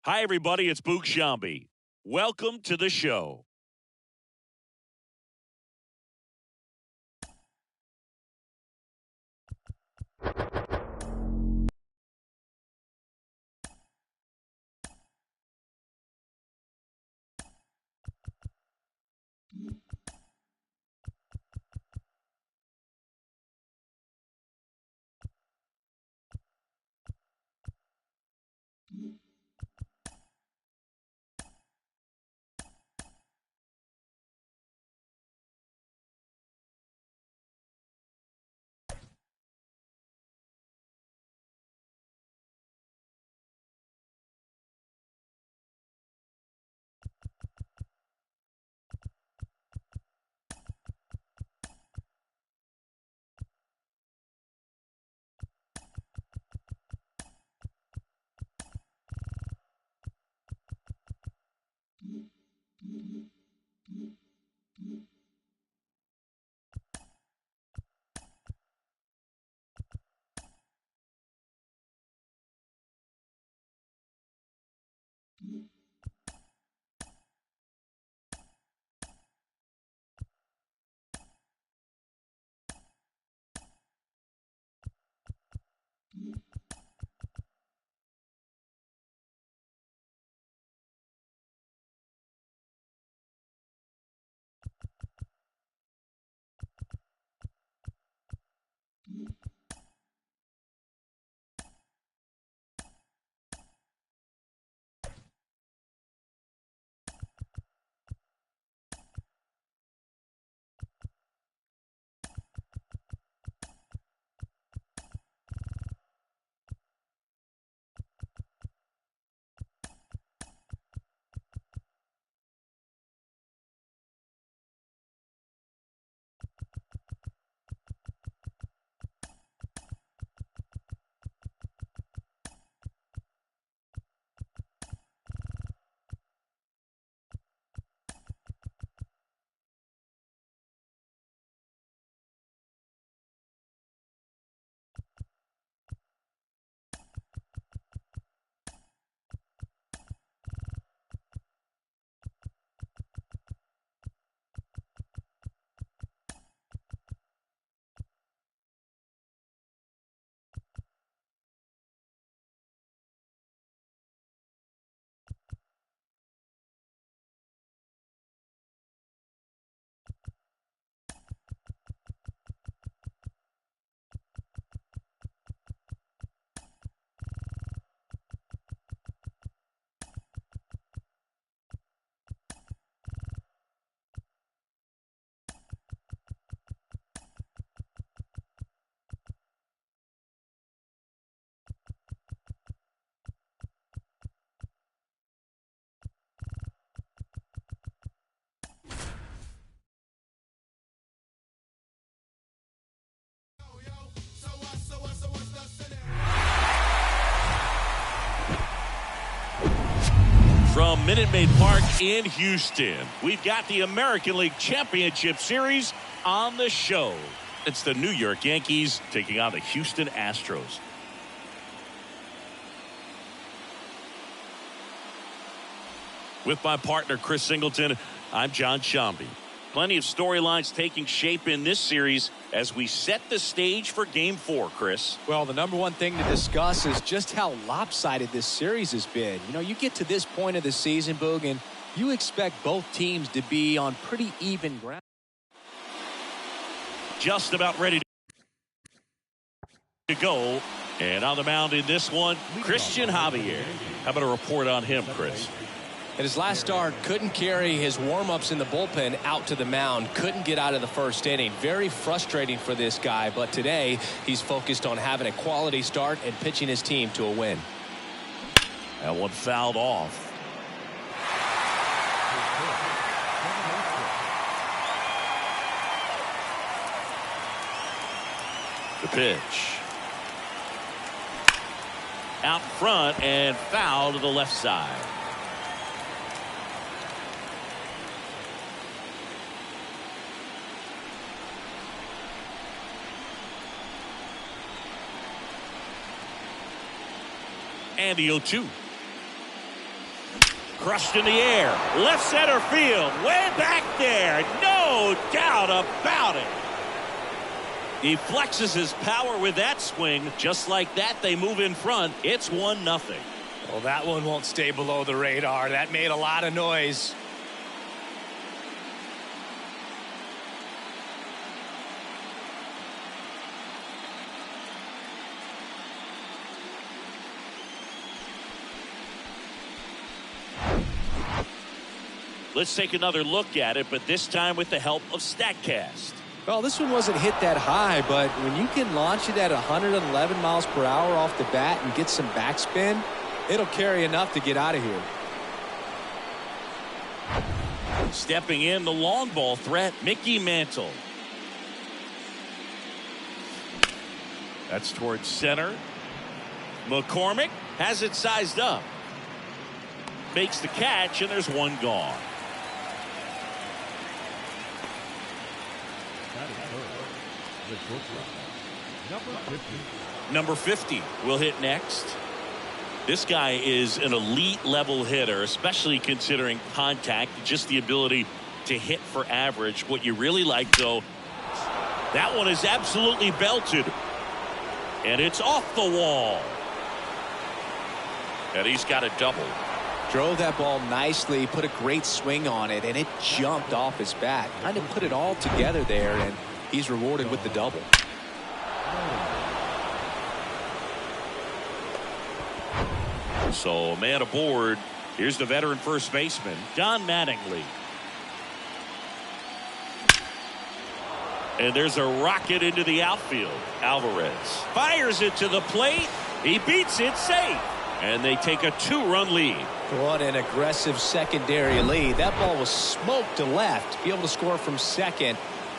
Hi, everybody. It's Boog Shambi. Welcome to the show. From Minute Maid Park in Houston, we've got the American League Championship Series on the show. It's the New York Yankees taking on the Houston Astros. With my partner, Chris Singleton, I'm John Shambi. Plenty of storylines taking shape in this series as we set the stage for Game 4, Chris. Well, the number one thing to discuss is just how lopsided this series has been. You know, you get to this point of the season, Boog, and you expect both teams to be on pretty even ground. Just about ready to go. And on the mound in this one, Christian Javier. How about a report on him, Chris? At his last start, couldn't carry his warm-ups in the bullpen out to the mound. Couldn't get out of the first inning. Very frustrating for this guy, but today he's focused on having a quality start and pitching his team to a win. That one fouled off. The pitch. Out front and foul to the left side. And the 0-2. Crushed in the air. Left center field. Way back there. No doubt about it. He flexes his power with that swing. Just like that, they move in front. It's 1-0. Well, that one won't stay below the radar. That made a lot of noise. Let's take another look at it, but this time with the help of StatCast. Well, this one wasn't hit that high, but when you can launch it at 111 miles per hour off the bat and get some backspin, it'll carry enough to get out of here. Stepping in, the long ball threat, Mickey Mantle. That's towards center. McCormick has it sized up. Makes the catch, and there's one gone. Number 50 will hit next. This guy is an elite level hitter, especially considering contact, just the ability to hit for average. What you really like, though, that one is absolutely belted. And it's off the wall. And he's got a double. Drove that ball nicely, put a great swing on it, and it jumped off his bat. Kind of put it all together there, and he's rewarded with the double. So a man aboard. Here's the veteran first baseman, Don Mattingly. And there's a rocket into the outfield. Alvarez fires it to the plate. He beats it safe. And they take a 2-run lead. What an aggressive secondary lead. That ball was smoked to left. To be able to score from second.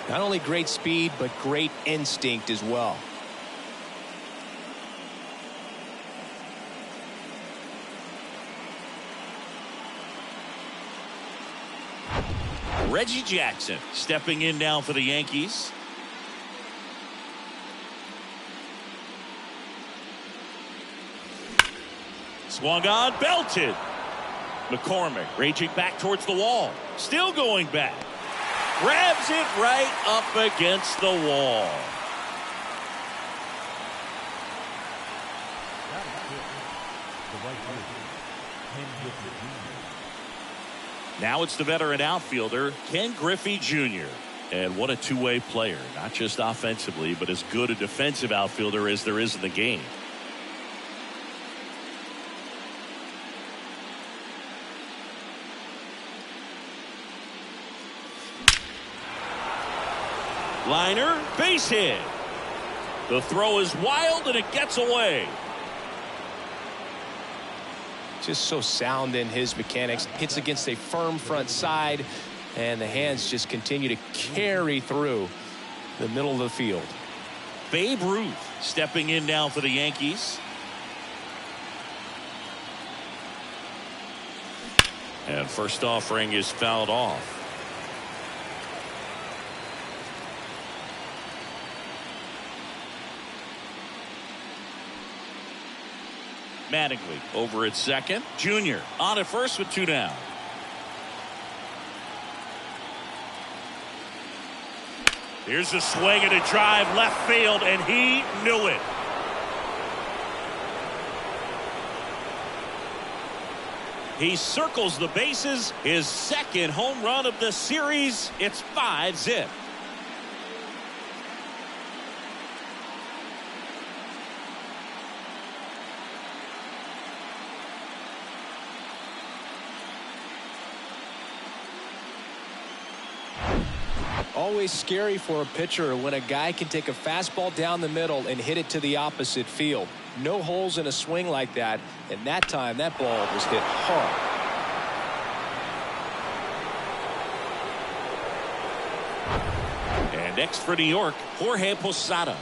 Not only great speed, but great instinct as well. Reggie Jackson stepping in now for the Yankees. Swung on, belted. McCormick raging back towards the wall. Still going back. Grabs it right up against the wall. Now it's the veteran outfielder, Ken Griffey Jr. And what a two-way player, not just offensively, but as good a defensive outfielder as there is in the game. Liner, base hit. The throw is wild and it gets away. Just so sound in his mechanics. Hits against a firm front side, and the hands just continue to carry through the middle of the field. Babe Ruth stepping in now for the Yankees. And first offering is fouled off. Mattingly over at second. Junior on at first with 2 down. Here's a swing and a drive left field, and he knew it. He circles the bases. His second home run of the series. It's 5-zip. Always scary for a pitcher when a guy can take a fastball down the middle and hit it to the opposite field. No holes in a swing like that, and that time that ball was hit hard. And next for New York, Jorge Posada.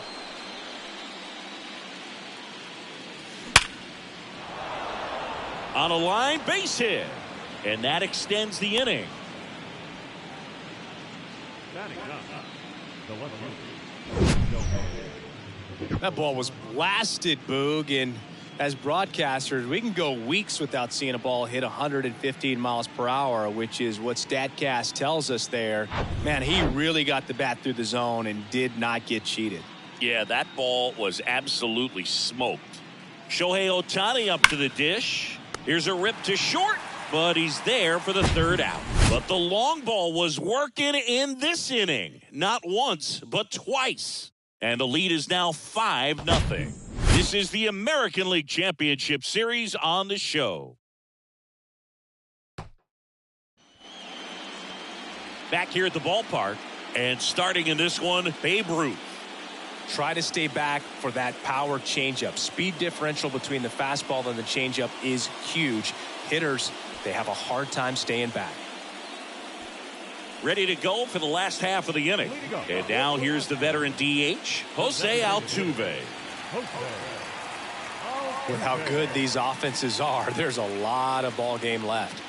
On a line, base hit. And that extends the inning. That ball was blasted, Boog, and As broadcasters, we can go weeks without seeing a ball hit 115 miles per hour, which is what StatCast tells us there. Man, he really got the bat through the zone and did not get cheated. Yeah, that ball was absolutely smoked. Shohei Ohtani up to the dish. Here's a rip to short, but he's there for the third out. But the long ball was working in this inning. Not once, but twice. And the lead is now 5-0. This is the American League Championship Series on the show. Back here at the ballpark, and starting in this one, Babe Ruth. Try to stay back for that power changeup. Speed differential between the fastball and the changeup is huge. Hitters, they have a hard time staying back. Ready to go for the last half of the inning. And now here's the veteran DH, Jose Altuve. With how good these offenses are, there's a lot of ball game left.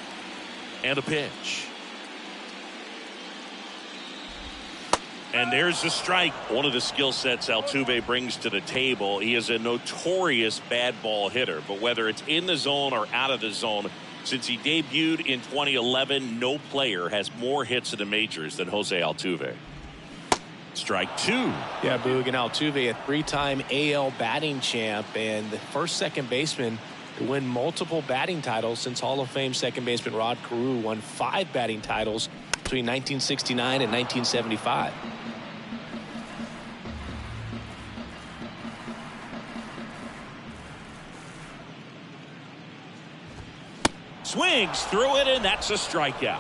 And a pitch. And there's the strike. One of the skill sets Altuve brings to the table. He is a notorious bad ball hitter, but whether it's in the zone or out of the zone, since he debuted in 2011, no player has more hits in the majors than Jose Altuve. Strike two. Yeah, Boog, and Altuve, a three-time AL batting champ and the first second baseman to win multiple batting titles since Hall of Fame second baseman Rod Carew won 5 batting titles between 1969 and 1975. Swings through it, and that's a strikeout.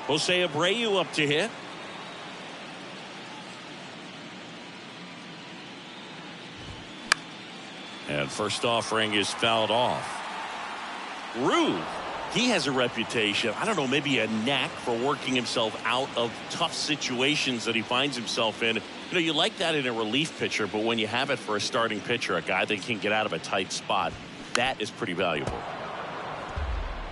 Jose Abreu up to hit. And first offering is fouled off. Ruth, he has a reputation, I don't know, maybe a knack for working himself out of tough situations that he finds himself in. You know, you like that in a relief pitcher, but when you have it for a starting pitcher, a guy that can get out of a tight spot, that is pretty valuable.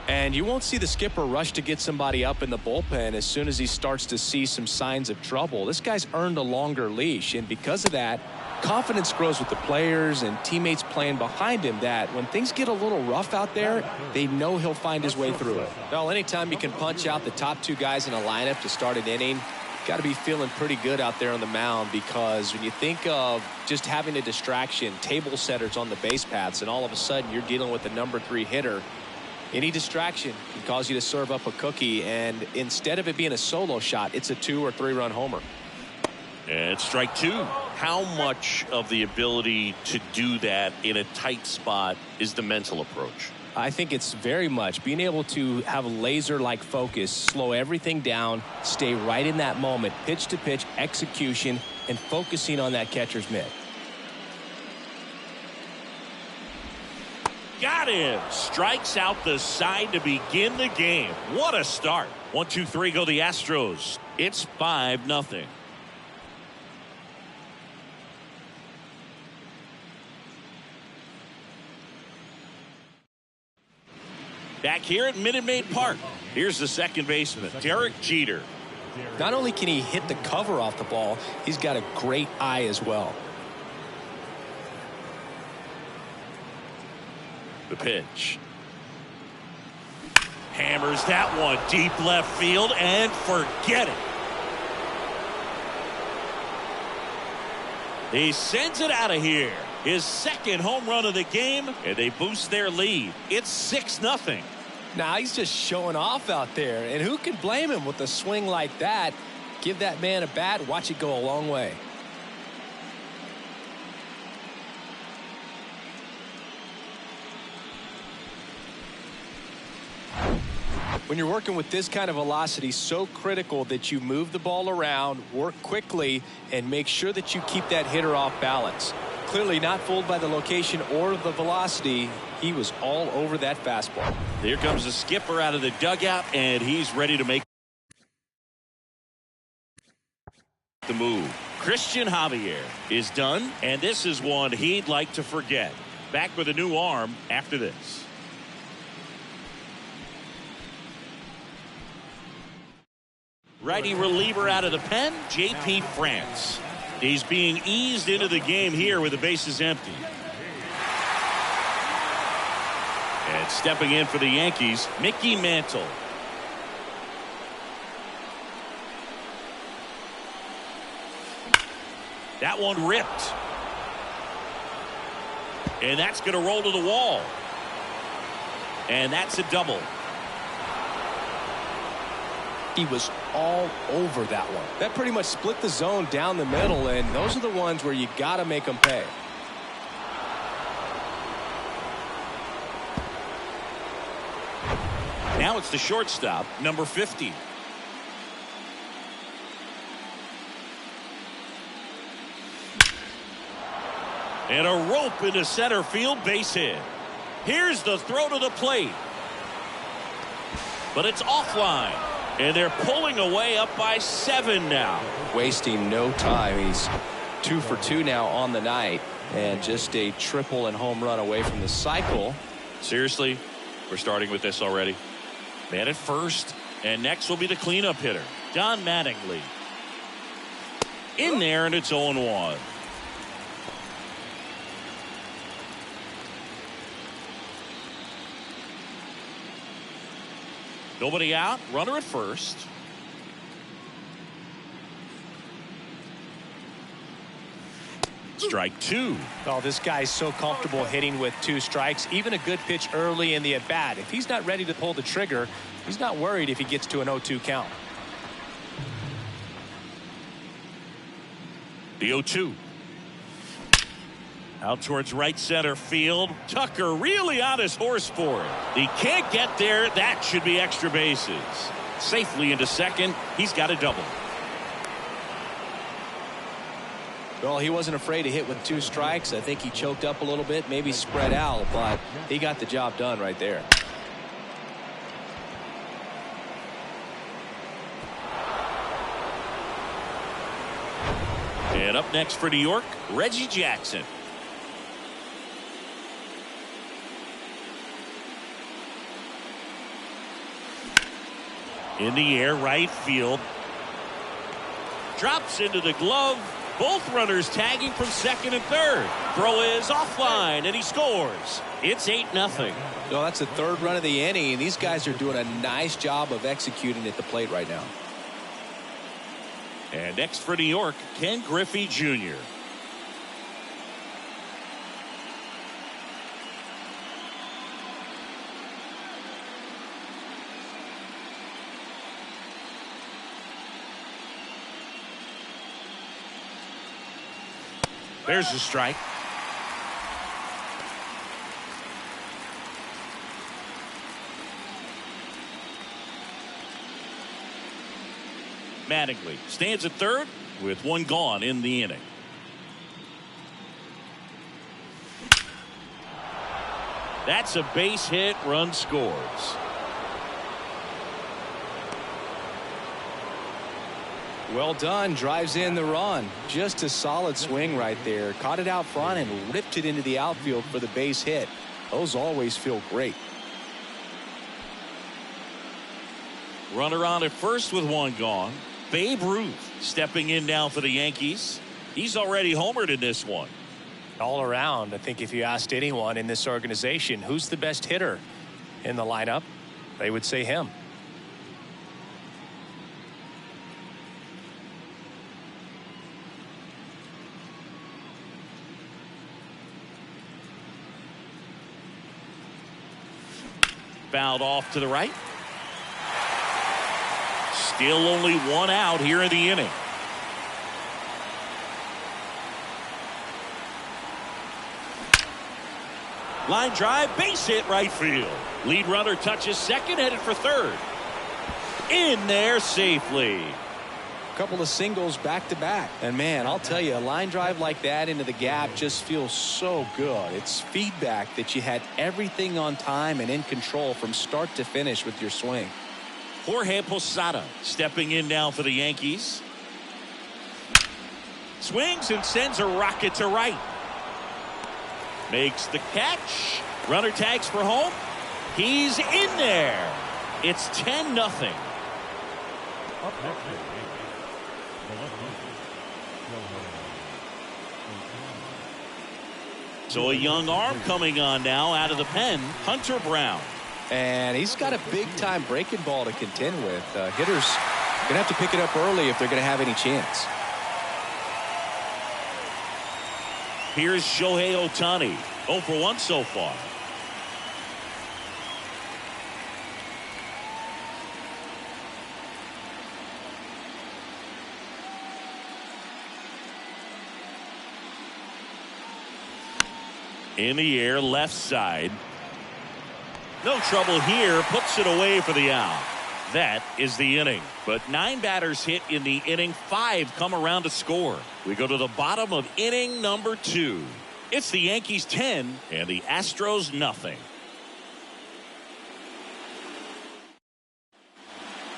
And you won't see the skipper rush to get somebody up in the bullpen as soon as he starts to see some signs of trouble. This guy's earned a longer leash, and because of that, confidence grows with the players and teammates playing behind him that when things get a little rough out there, they know he'll find his way through it. Well, anytime you can punch out the top 2 guys in a lineup to start an inning, got to be feeling pretty good out there on the mound, because when you think of just having a distraction, table setters on the base paths, and all of a sudden you're dealing with the number 3 hitter, any distraction can cause you to serve up a cookie, and instead of it being a solo shot, it's a 2 or 3 run homer. And strike 2. How much of the ability to do that in a tight spot is the mental approach? I think it's very much being able to have a laser-like focus, slow everything down, stay right in that moment, pitch to pitch execution, and focusing on that catcher's mitt. Got him. Strikes out the side to begin the game. What a start. 1, 2, 3 go the Astros. It's 5-0. Back here at Minute Maid Park, here's the second baseman, Derek Jeter. Not only can he hit the cover off the ball, he's got a great eye as well. The pitch. Hammers that one deep left field, and forget it. He sends it out of here. His second home run of the game, and they boost their lead. It's 6-0. Now he's just showing off out there, and who can blame him with a swing like that? Give that man a bat, watch it go a long way. When you're working with this kind of velocity, so critical that you move the ball around, work quickly, and make sure that you keep that hitter off balance. Clearly not fooled by the location or the velocity. He was all over that fastball. Here comes the skipper out of the dugout, and he's ready to make the move. Christian Javier is done, and this is one he'd like to forget. Back with a new arm after this. Righty reliever out of the pen, J.P. France. He's being eased into the game here with the bases empty. And stepping in for the Yankees, Mickey Mantle. That one ripped. And that's going to roll to the wall. And that's a double. He was all over that one. That pretty much split the zone down the middle, and those are the ones where you got to make them pay. Now it's the shortstop, number 50. And a rope into center field, base hit. Here's the throw to the plate. But it's offline. And they're pulling away up by 7 now. Wasting no time. He's 2 for 2 now on the night. And just a triple and home run away from the cycle. Seriously, we're starting with this already. Man at first. And next will be the cleanup hitter, Don Mattingly. In there, and it's 0-1. Nobody out, runner at first. Strike 2. Oh, this guy's so comfortable hitting with 2 strikes. Even a good pitch early in the at-bat. If he's not ready to pull the trigger, he's not worried if he gets to an 0-2 count. The 0-2. Out towards right center field. Tucker really on his horse for it. He can't get there. That should be extra bases. Safely into second. He's got a double. Well, he wasn't afraid to hit with 2 strikes. I think he choked up a little bit, maybe spread out, but he got the job done right there. And up next for New York, Reggie Jackson. In the air, right field. Drops into the glove. Both runners tagging from second and third. Throw is offline, and he scores. It's 8-0. No, that's the 3rd run of the inning, and these guys are doing a nice job of executing at the plate right now. And next for New York, Ken Griffey Jr. There's a strike. Mattingly stands at third with 1 gone in the inning. That's a base hit. Run scores. Well done. Drives in the run. Just a solid swing right there. Caught it out front and ripped it into the outfield for the base hit. Those always feel great. Runner on at first with 1 gone. Babe Ruth stepping in now for the Yankees. He's already homered in this one. All around, I think if you asked anyone in this organization who's the best hitter in the lineup, they would say him. Fouled off to the right. Still only 1 out here in the inning. Line drive, base hit, right field. Lead runner touches second, headed for third. In there safely. Couple of singles back to back. And man, I'll tell you, a line drive like that into the gap just feels so good. It's feedback that you had everything on time and in control from start to finish with your swing. Jorge Posada stepping in now for the Yankees. Swings and sends a rocket to right. Makes the catch. Runner tags for home. He's in there. It's 10-0. So a young arm coming on now out of the pen, Hunter Brown. And he's got a big-time breaking ball to contend with. Hitters going to have to pick it up early if they're going to have any chance. Here's Shohei Ohtani, 0 for 1 so far. In the air, left side. No trouble here, puts it away for the out. That is the inning. But 9 batters hit in the inning, 5 come around to score. We go to the bottom of inning number 2. It's the Yankees 10 and the Astros nothing.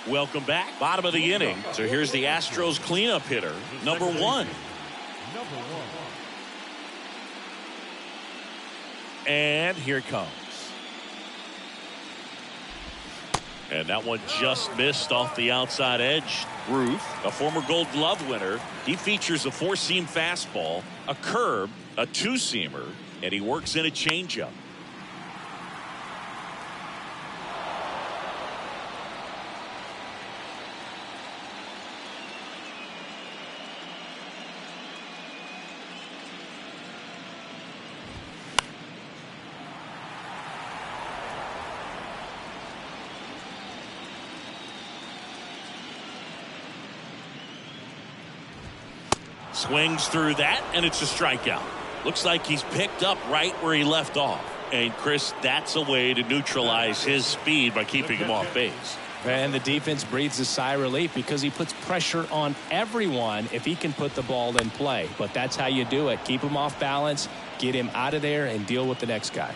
Welcome back. Bottom of the inning. So here's the Astros cleanup hitter, number 1. And here it comes. And that one just missed off the outside edge. Ruth, a former Gold Glove winner, he features a 4-seam fastball, a curve, a 2-seamer, and he works in a changeup. Swings through that, and it's a strikeout. Looks like he's picked up right where he left off. And, Chris, that's a way to neutralize his speed by keeping him off base. And the defense breathes a sigh of relief because he puts pressure on everyone if he can put the ball in play. But that's how you do it. Keep him off balance, get him out of there, and deal with the next guy.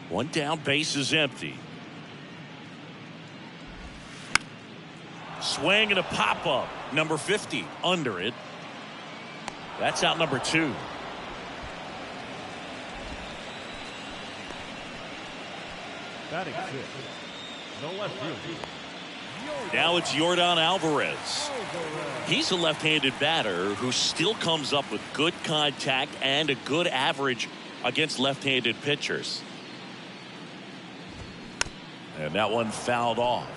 One down, base is empty. Swing and a pop-up. Number 50 under it. That's out number 2. Batting 6. No left field. Now it's Yordan Alvarez. He's a left-handed batter who still comes up with good contact and a good average against left-handed pitchers. And that one fouled off.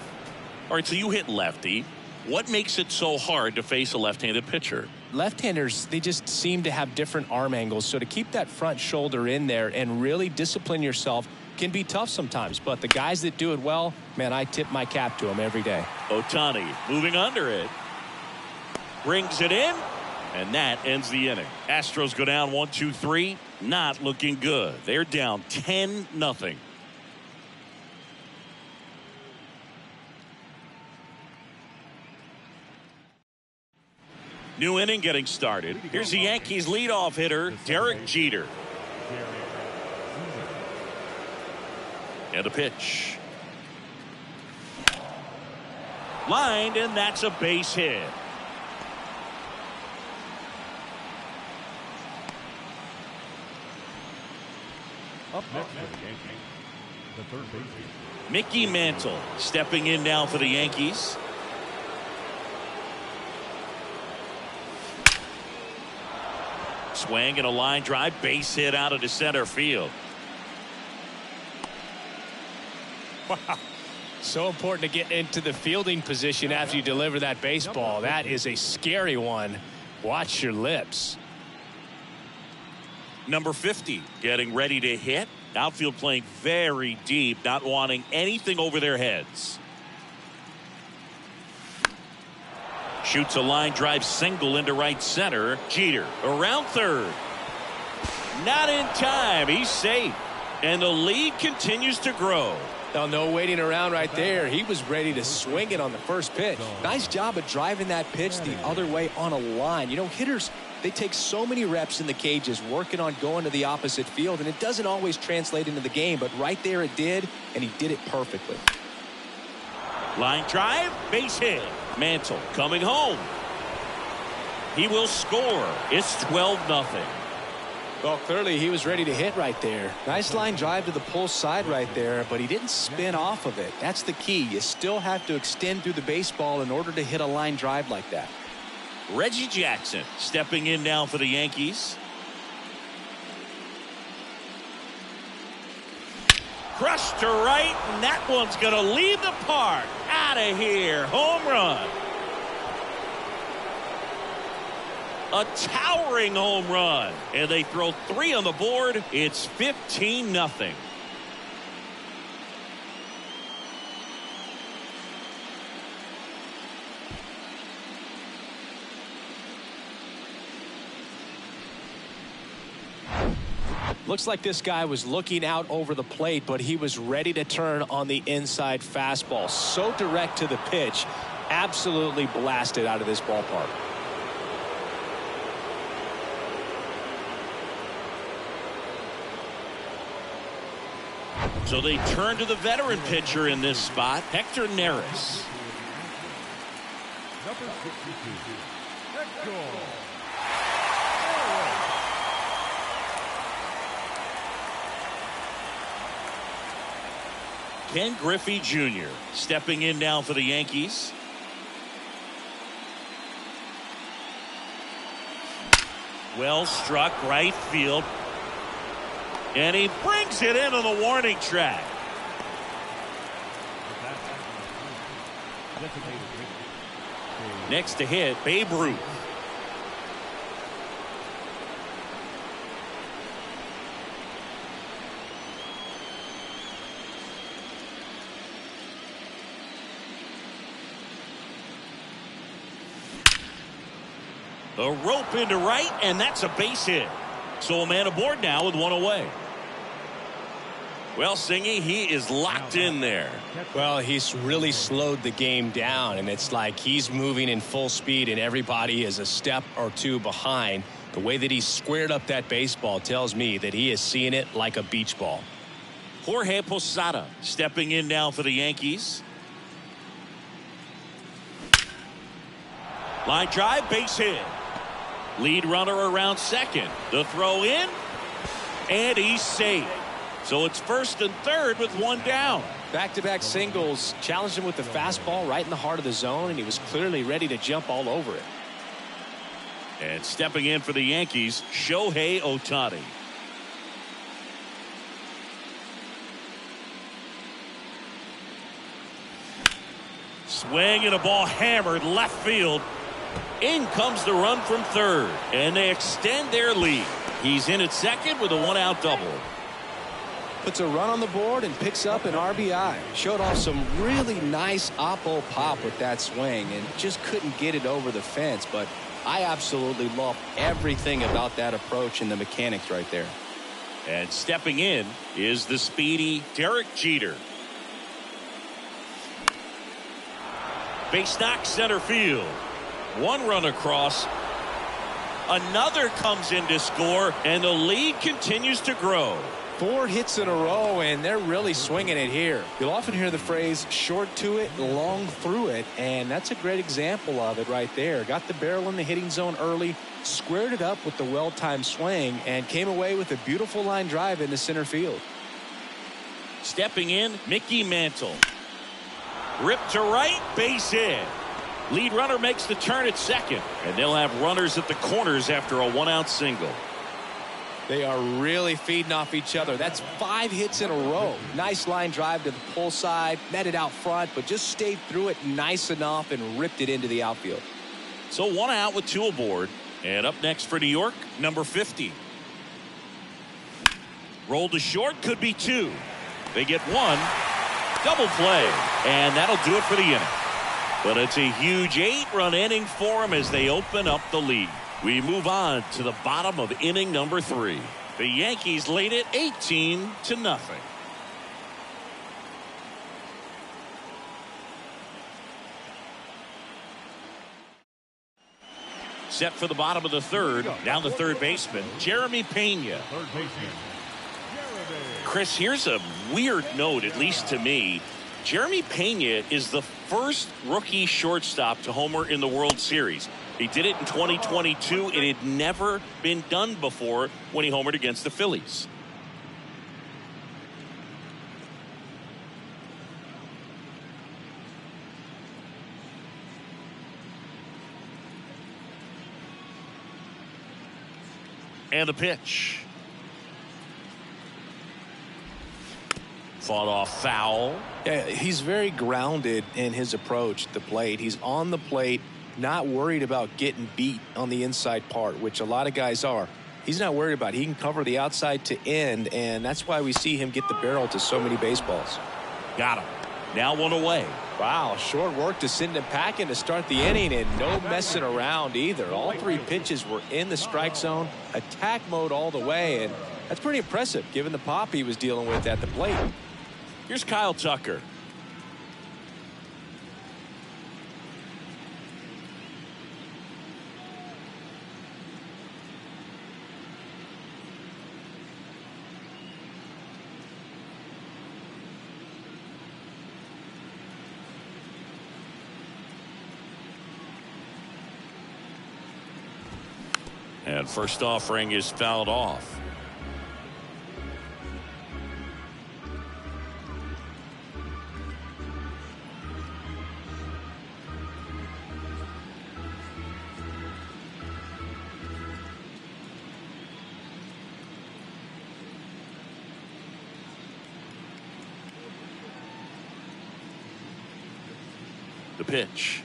All right, so you hit lefty. What makes it so hard to face a left-handed pitcher? Left-handers, they just seem to have different arm angles. So to keep that front shoulder in there and really discipline yourself can be tough sometimes. But the guys that do it well, man, I tip my cap to them every day. Ohtani moving under it. Brings it in. And that ends the inning. Astros go down 1-2-3. Not looking good. They're down 10-0. New inning getting started. Here's the Yankees leadoff hitter, Derek Jeter. And a pitch. Lined, and that's a base hit. Up next for the Yankees, the third baseman, Mickey Mantle stepping in now for the Yankees. Swing and a line drive, base hit out of the center field. Wow. So important to get into the fielding position after you deliver that baseball. That is a scary one. Watch your lips. Number 50 getting ready to hit. Outfield playing very deep, not wanting anything over their heads. Shoots a line drive single into right center. Jeter around third. Not in time. He's safe. And the lead continues to grow. Now, no waiting around right there. He was ready to swing it on the first pitch. Nice job of driving that pitch the other way on a line. You know, hitters, they take so many reps in the cages working on going to the opposite field, and it doesn't always translate into the game, but right there it did, and he did it perfectly. Line drive, base hit. Mantle coming home. He will score. It's 12-0. Well, clearly he was ready to hit right there. Nice line drive to the pull side right there, but he didn't spin off of it. That's the key. You still have to extend through the baseball in order to hit a line drive like that. Reggie Jackson stepping in now for the Yankees. Crushed to right, and that one's going to leave the park. Out of here. Home run. A towering home run. And they throw 3 on the board. It's 15-0. Looks like this guy was looking out over the plate, but he was ready to turn on the inside fastball. So direct to the pitch. Absolutely blasted out of this ballpark. So they turn to the veteran pitcher in this spot, Hector Neris. Number 62, Hector. Ken Griffey Jr. stepping in now for the Yankees. Well struck right field. And he brings it into the warning track. Next to hit, Babe Ruth. A rope into right, and that's a base hit. So a man aboard now with 1 away. Well, Singy, he is locked in there. Well, he's really slowed the game down, and it's like he's moving in full speed, and everybody is a step or 2 behind. The way that he squared up that baseball tells me that he is seeing it like a beach ball. Jorge Posada stepping in now for the Yankees. Line drive, base hit. Lead runner around second. The throw in, and he's safe. So it's first and third with 1 down. Back-to-back singles challenged him with the fastball right in the heart of the zone, and he was clearly ready to jump all over it. And stepping in for the Yankees, Shohei Ohtani. Swing and a ball hammered left field. In comes the run from third, and they extend their lead. He's in at second with a 1-out double. Puts a run on the board and picks up an RBI. Showed off some really nice oppo pop with that swing and just couldn't get it over the fence. But I absolutely love everything about that approach and the mechanics right there. And stepping in is the speedy Derek Jeter. Base knock center field. 1 run across. Another comes in to score, and the lead continues to grow. 4 hits in a row, and they're really swinging it here. You'll often hear the phrase short to it, long through it, and that's a great example of it right there. Got the barrel in the hitting zone early, squared it up with the well-timed swing, and came away with a beautiful line drive into center field. Stepping in, Mickey Mantle. Ripped to right, base hit. Lead runner makes the turn at second, and they'll have runners at the corners after a 1-out single. They are really feeding off each other. That's 5 hits in a row. Nice line drive to the pull side, met it out front, but just stayed through it nice enough and ripped it into the outfield. So 1 out with 2 aboard. And up next for New York, number 50. Rolled to short, could be 2. They get 1. Double play. And that'll do it for the inning. But it's a huge 8-run inning for them as they open up the lead. We move on to the bottom of inning number 3. The Yankees lead it 18-0. Set for the bottom of the third. Down the third baseman, Jeremy Pena. Third baseman, Chris, here's a weird note, at least to me. Jeremy Pena is the first rookie shortstop to homer in the World Series. He did it in 2022. It had never been done before when he homered against the Phillies. And the pitch. Fought off foul. Yeah, he's very grounded in his approach at the plate. He's on the plate, not worried about getting beat on the inside part, which a lot of guys are. He's not worried about it. He can cover the outside to end, and that's why we see him get the barrel to so many baseballs. Got him. Now one away. Wow, short work to send him packing to start the inning, and no messing around either. All three pitches were in the strike zone, attack mode all the way, and that's pretty impressive given the pop he was dealing with at the plate. Here's Kyle Tucker. And first offering is fouled off. The pitch.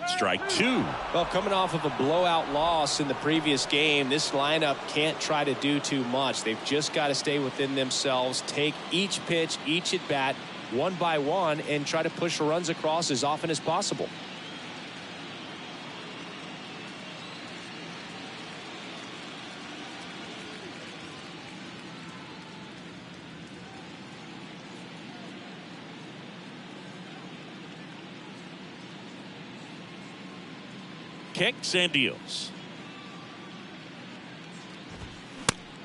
Strike two. Well, coming off of a blowout loss in the previous game, this lineup can't try to do too much. They've just got to stay within themselves, take each pitch, each at bat, one by one, and try to push runs across as often as possible. Kicks and deals.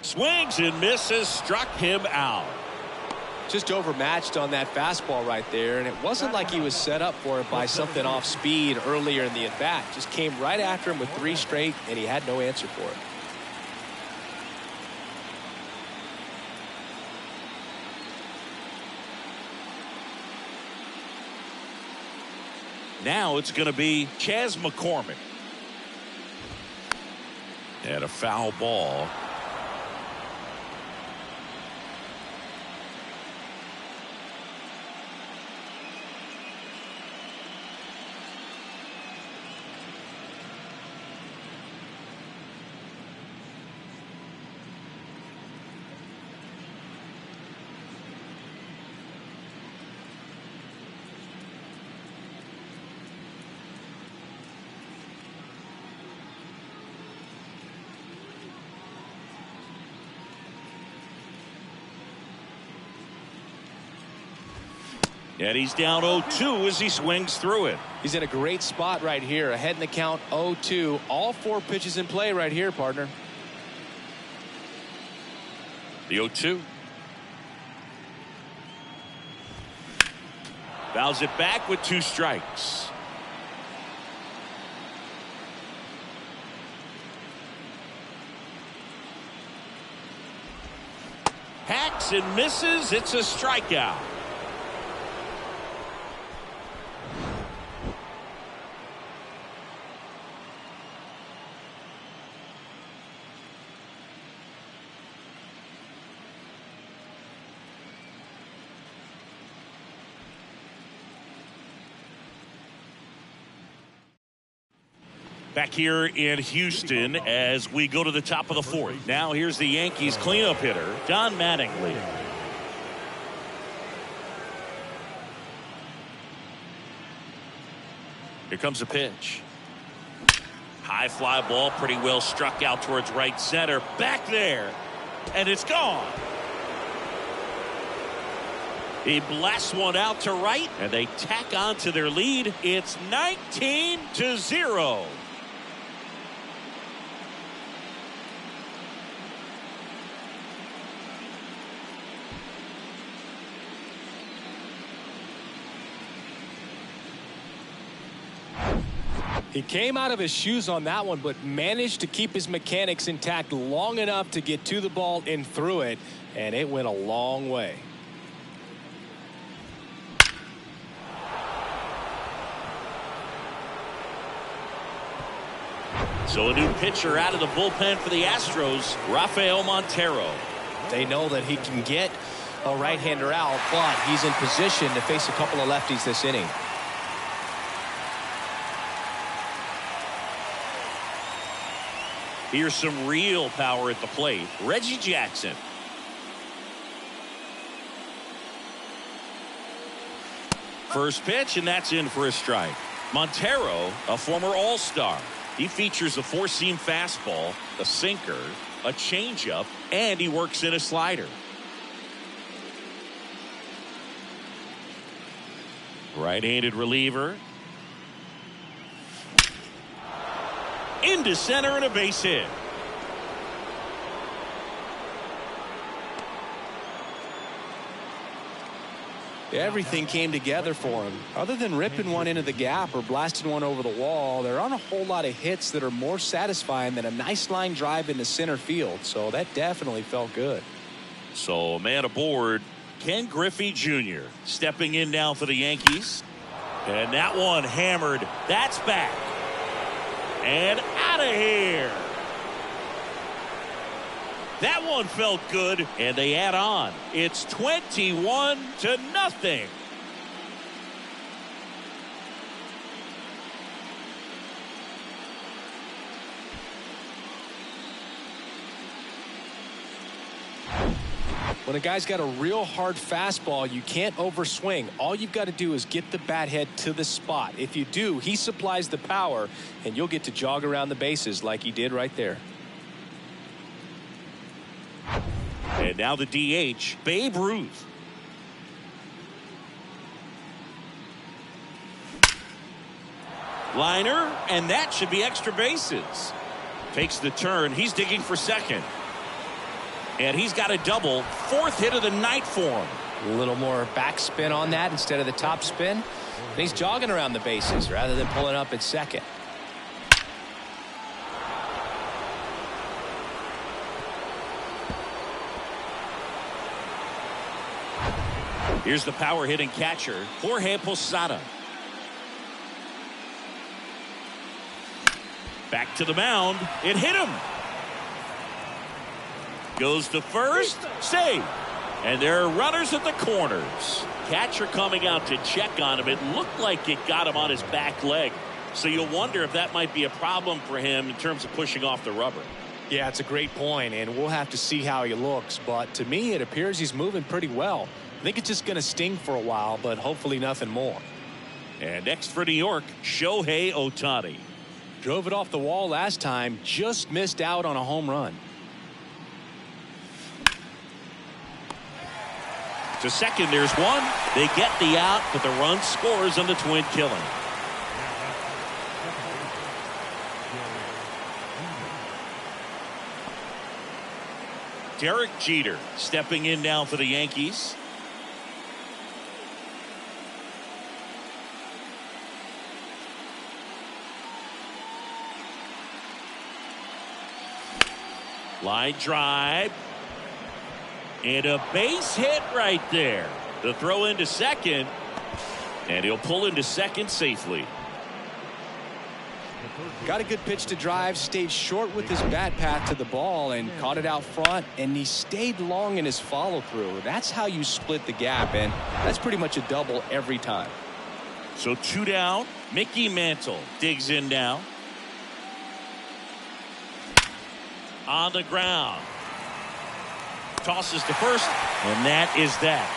Swings and misses. Struck him out. Just overmatched on that fastball right there, and it wasn't like he was set up for it by something off speed earlier in the at-bat. Just came right after him with 3 straight, and he had no answer for it. Now it's going to be Chas McCormick. And a foul ball. And he's down 0-2 as he swings through it. He's in a great spot right here, ahead in the count 0-2. All 4 pitches in play right here, partner. The 0-2. Fouls it back with 2 strikes. Hacks and misses. It's a strikeout. Back here in Houston as we go to the top of the 4th. Now here's the Yankees cleanup hitter, Don Mattingly. Here comes a pitch. High fly ball, pretty well struck out towards right center. Back there, and it's gone. He blasts one out to right, and they tack on to their lead. It's 19-0. He came out of his shoes on that one, but managed to keep his mechanics intact long enough to get to the ball and through it, and it went a long way. So a new pitcher out of the bullpen for the Astros, Rafael Montero. They know that he can get a right-hander out, but he's in position to face a couple of lefties this inning. Here's some real power at the plate. Reggie Jackson. First pitch, and that's in for a strike. Montero, a former All-Star. He features a four-seam fastball, a sinker, a changeup, and he works in a slider. Right-handed reliever. Into center and a base hit. Everything came together for him. Other than ripping one into the gap or blasting one over the wall, there aren't a whole lot of hits that are more satisfying than a nice line drive into center field. So that definitely felt good. So a man aboard, Ken Griffey Jr. stepping in now for the Yankees. And that one hammered. That's back. And out of here. That one felt good, and they add on. It's 21-0. When a guy's got a real hard fastball, you can't overswing. All you've got to do is get the bat head to the spot. If you do, he supplies the power, and you'll get to jog around the bases like he did right there. And now the DH, Babe Ruth. Liner, and that should be extra bases. Takes the turn. He's digging for second. And he's got a double. Fourth hit of the night for him. A little more backspin on that instead of the top spin. And he's jogging around the bases rather than pulling up at second. Here's the power hitting catcher, Jorge Posada. Back to the mound. It hit him. Goes to first. Save. And there are runners at the corners. Catcher coming out to check on him. It looked like it got him on his back leg. So you'll wonder if that might be a problem for him in terms of pushing off the rubber. Yeah, it's a great point, and we'll have to see how he looks. But to me, it appears he's moving pretty well. I think it's just going to sting for a while, but hopefully nothing more. And next for New York, Shohei Ohtani. Drove it off the wall last time, just missed out on a home run. To second, there's one. They get the out, but the run scores on the twin killing. Derek Jeter stepping in now for the Yankees. Line drive. And a base hit right there. The throw into second. And he'll pull into second safely. Got a good pitch to drive, stayed short with his bat path to the ball and caught it out front, and he stayed long in his follow through. That's how you split the gap, and that's pretty much a double every time. So two down. Mickey Mantle digs in now. On the ground. Tosses to first, and that is that.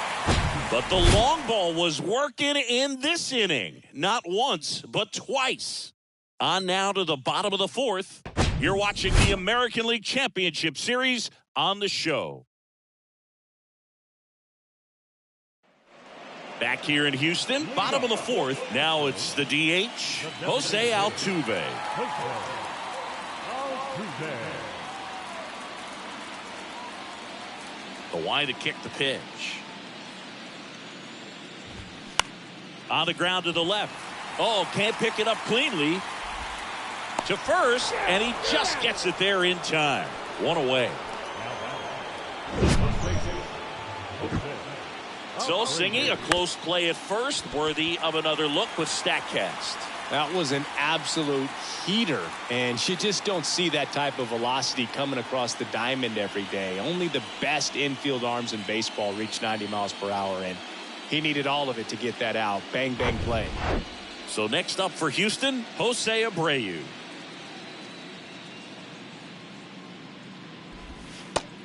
But the long ball was working in this inning. Not once, but twice. On now to the bottom of the fourth. You're watching the American League Championship Series on the show. Back here in Houston, bottom of the fourth. Now it's the DH, Jose Altuve. The wide to kick the pitch. On the ground to the left. Oh, can't pick it up cleanly. to first, and he just gets it there in time. One away. So singing a close play at first, worthy of another look with StatCast. That was an absolute heater, and you just don't see that type of velocity coming across the diamond every day. Only the best infield arms in baseball reach 90 miles per hour, and he needed all of it to get that out. Bang, bang play. So next up for Houston, Jose Abreu.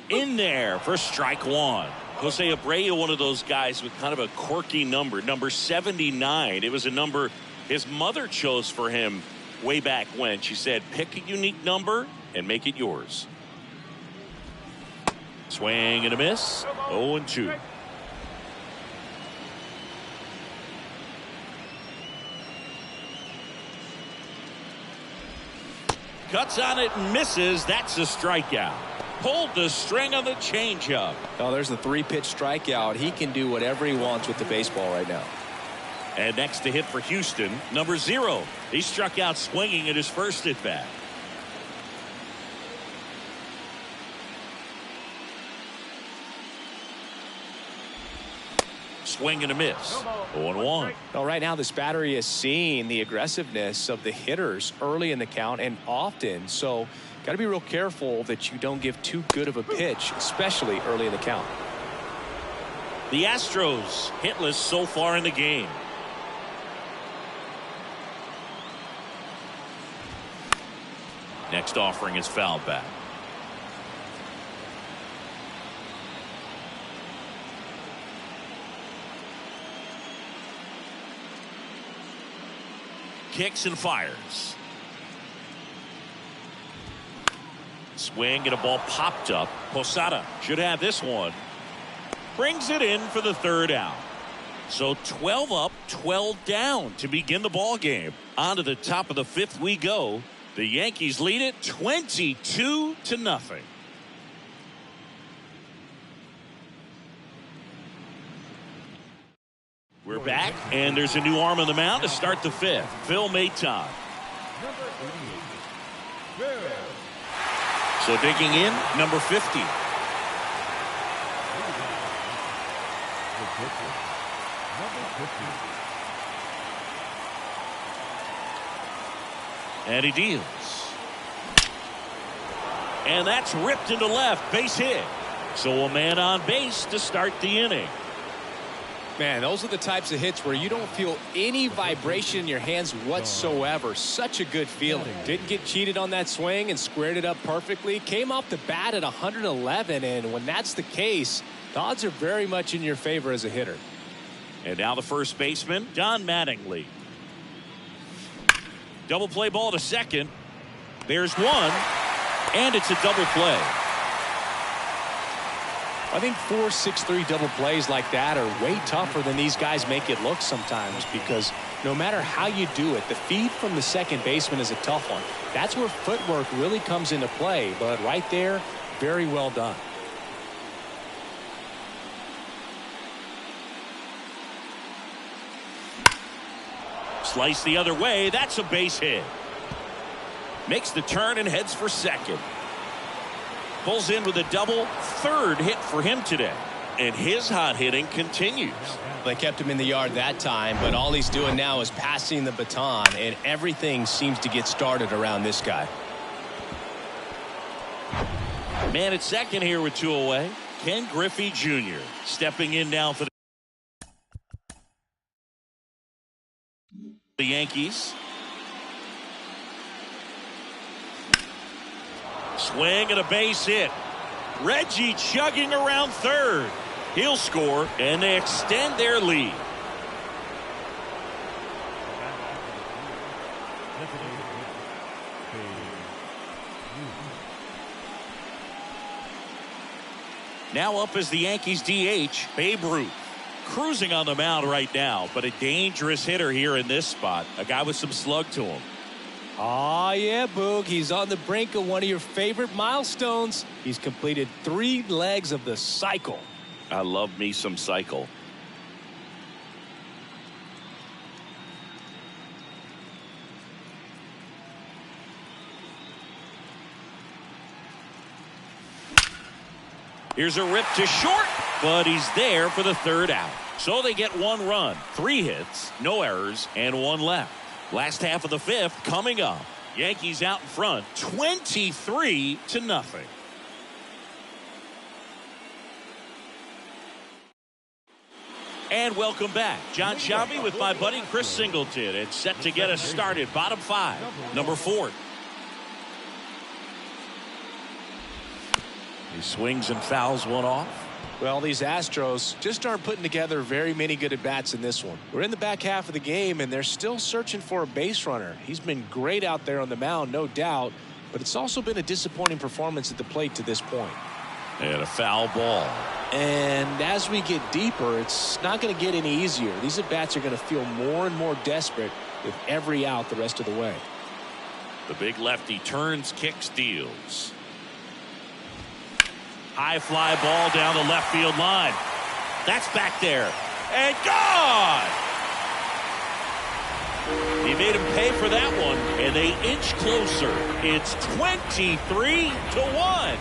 In there for strike one. Jose Abreu, one of those guys with kind of a quirky number 79. It was a number his mother chose for him way back when. She said, pick a unique number and make it yours. Swing and a miss. 0-2. Cuts on it and misses. That's a strikeout. Pulled the string on the changeup. Oh, there's the 3-pitch strikeout. He can do whatever he wants with the baseball right now. And next to hit for Houston, number 0. He struck out swinging at his first at bat. Swing and a miss. 0-1. Well, right now this battery is seeing the aggressiveness of the hitters early in the count and often. So got to be real careful that you don't give too good of a pitch, especially early in the count. The Astros hitless so far in the game. Next offering is fouled back. Kicks and fires. Swing and a ball popped up. Posada should have this one. Brings it in for the third out. So 12 up, 12 down to begin the ball game. On to the top of the 5th we go. The Yankees lead it 22-0. We're back, and there's a new arm on the mound to start the 5th. Phil Maton. So digging in, number 50. And he deals. And that's ripped into left, base hit. So a man on base to start the inning. Man, those are the types of hits where you don't feel any vibration in your hands whatsoever. Such a good feeling. Didn't get cheated on that swing and squared it up perfectly. Came off the bat at 111, and when that's the case, the odds are very much in your favor as a hitter. And now the first baseman, Don Mattingly. Double play ball to second. There's one, and it's a double play. I think 4-6-3 double plays like that are way tougher than these guys make it look sometimes, because no matter how you do it, the feed from the second baseman is a tough one. That's where footwork really comes into play, but right there, very well done. Slice the other way. That's a base hit. Makes the turn and heads for second. Pulls in with a double. Third hit for him today. And his hot hitting continues. They kept him in the yard that time, but all he's doing now is passing the baton, and everything seems to get started around this guy. Man at second here with 2 away. Ken Griffey Jr. stepping in now for the Yankees. Swing and a base hit. Reggie chugging around third. He'll score, and they extend their lead. Now up is the Yankees DH, Babe Ruth. Cruising on the mound right now, but a dangerous hitter here in this spot. A guy with some slug to him. Oh, yeah, Boog. He's on the brink of one of your favorite milestones. He's completed 3 legs of the cycle. I love me some cycle. Here's a rip to short, but he's there for the third out. So they get 1 run, 3 hits, no errors, and 1 left. Last half of the 5th coming up. Yankees out in front, 23-0. And welcome back. John Shabby with my buddy Chris Singleton. It's set to get us started. Bottom 5, number 4. He swings and fouls one off. Well, these Astros just aren't putting together very many good at-bats in this one. We're in the back half of the game, and they're still searching for a base runner. He's been great out there on the mound, no doubt, but it's also been a disappointing performance at the plate to this point. And a foul ball. And as we get deeper, it's not going to get any easier. These at-bats are going to feel more and more desperate with every out the rest of the way. The big lefty turns, kicks, deals. High fly ball down the left field line. That's back there. And gone! He made him pay for that one, and they inch closer. It's 23-1.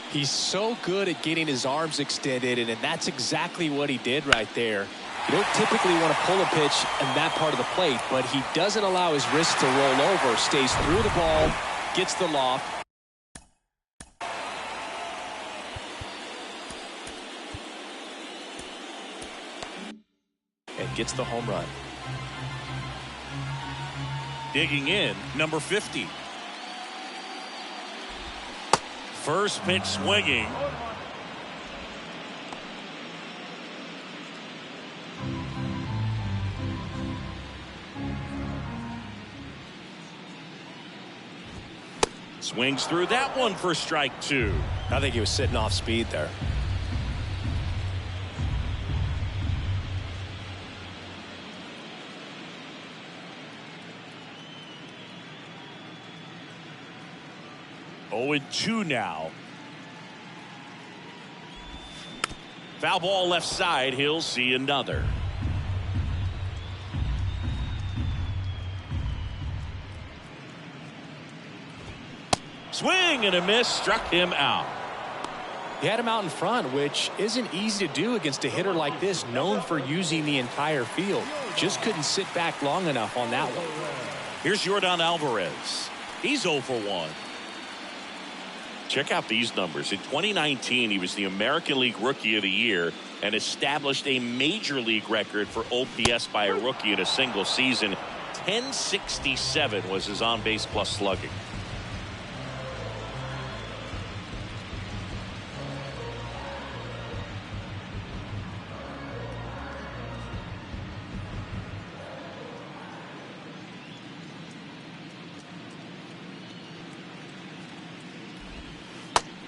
He's so good at getting his arms extended, and that's exactly what he did right there. You don't typically want to pull a pitch in that part of the plate, but he doesn't allow his wrist to roll over, stays through the ball, gets the loft. And gets the home run. Digging in, number 50. First pitch swinging. Swings through that one for strike 2. I think he was sitting off speed there. Oh, 2 now. Foul ball left side. He'll see another. Swing and a miss. Struck him out. He had him out in front, which isn't easy to do against a hitter like this, known for using the entire field. Just couldn't sit back long enough on that one. Here's Yordan Alvarez. He's 0 for 1. Check out these numbers. In 2019, he was the American League Rookie of the Year and established a major league record for OPS by a rookie in a single season. 1067 was his on-base plus slugging.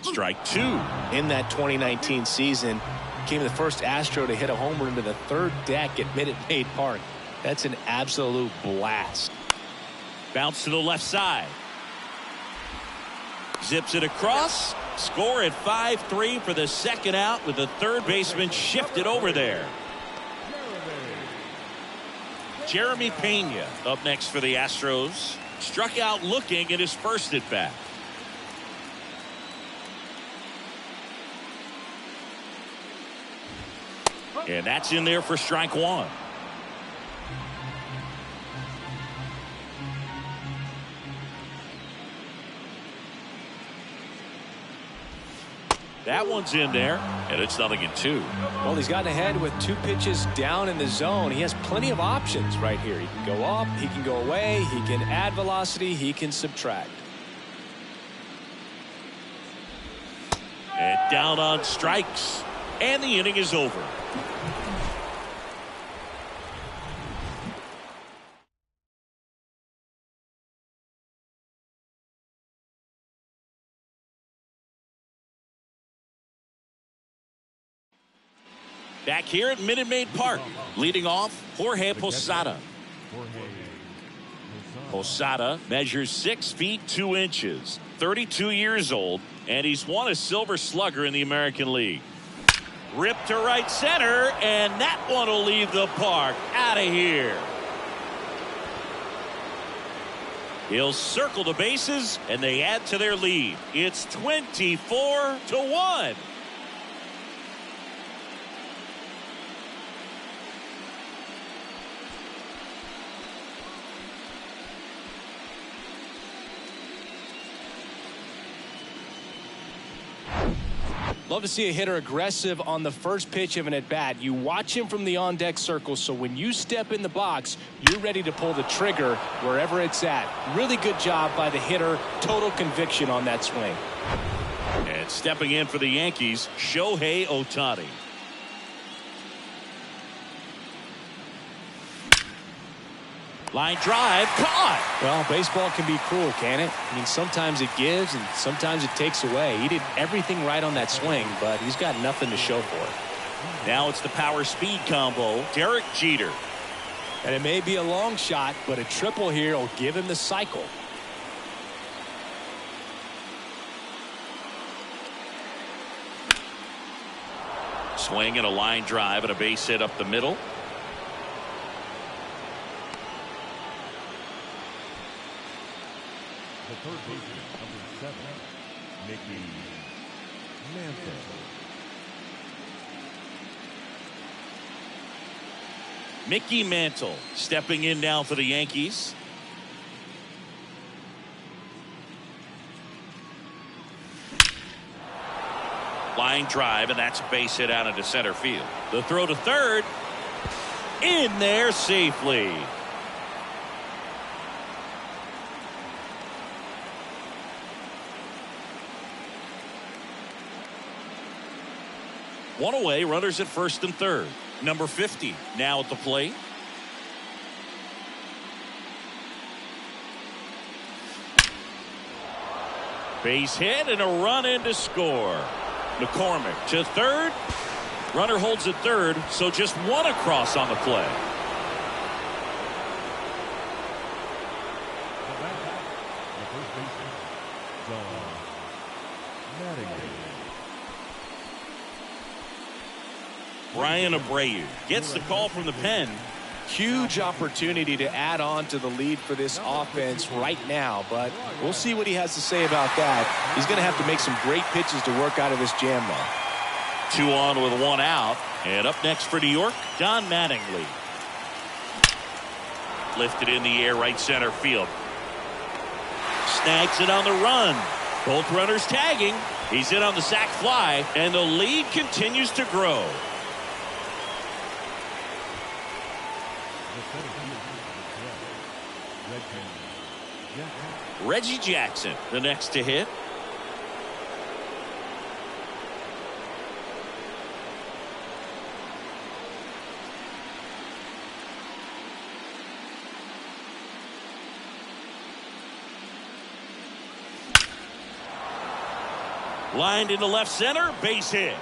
Strike 2. In that 2019 season, became the first Astro to hit a home run to the third deck at Minute Maid Park. That's an absolute blast. Bounce to the left side. Zips it across. Score at 5-3 for the second out with the third baseman shifted over there. Jeremy Pena up next for the Astros. Struck out looking at his first at bat. And that's in there for strike 1. That one's in there, and it's 0-2. Well, he's gotten ahead with 2 pitches down in the zone. He has plenty of options right here. He can go up, he can go away, he can add velocity, he can subtract. And down on strikes, and the inning is over. Back here at Minute Maid Park, leading off Jorge Posada. Posada measures 6 feet 2 inches. 32 years old, and he's won a Silver Slugger in the American League. Ripped to right center, and that one will leave the park. Out of here. He'll circle the bases, and they add to their lead. It's 24-1. Love to see a hitter aggressive on the first pitch of an at-bat. You watch him from the on-deck circle, so when you step in the box, you're ready to pull the trigger wherever it's at. Really good job by the hitter. Total conviction on that swing. And stepping in for the Yankees, Shohei Ohtani. Line drive, caught. Well, baseball can be cruel, can it? I mean, sometimes it gives and sometimes it takes away. He did everything right on that swing, but he's got nothing to show for it. Now it's the power speed combo, Derek Jeter. And it may be a long shot, but a triple here will give him the cycle. Swing and a line drive and a base hit up the middle. The third baseman, number 7, Mickey Mantle. Mickey Mantle stepping in now for the Yankees. Line drive, and that's a base hit out into center field. The throw to third. In there safely. One away, runners at first and third. Number 50 now at the plate. Base hit and a run in to score. McCormick to third. Runner holds at third, so just one across on the play. The first baseman, John Mattingly. Brian Abreu gets the call from the pen. Huge opportunity to add on to the lead for this offense right now, but we'll see what he has to say about that. He's going to have to make some great pitches to work out of this jam now. 2 on with 1 out. And up next for New York, Don Mattingly. Lifted in the air, right center field. Snags it on the run. Both runners tagging. He's in on the sac fly, and the lead continues to grow. Reggie Jackson, the next to hit. Lined into left center, base hit.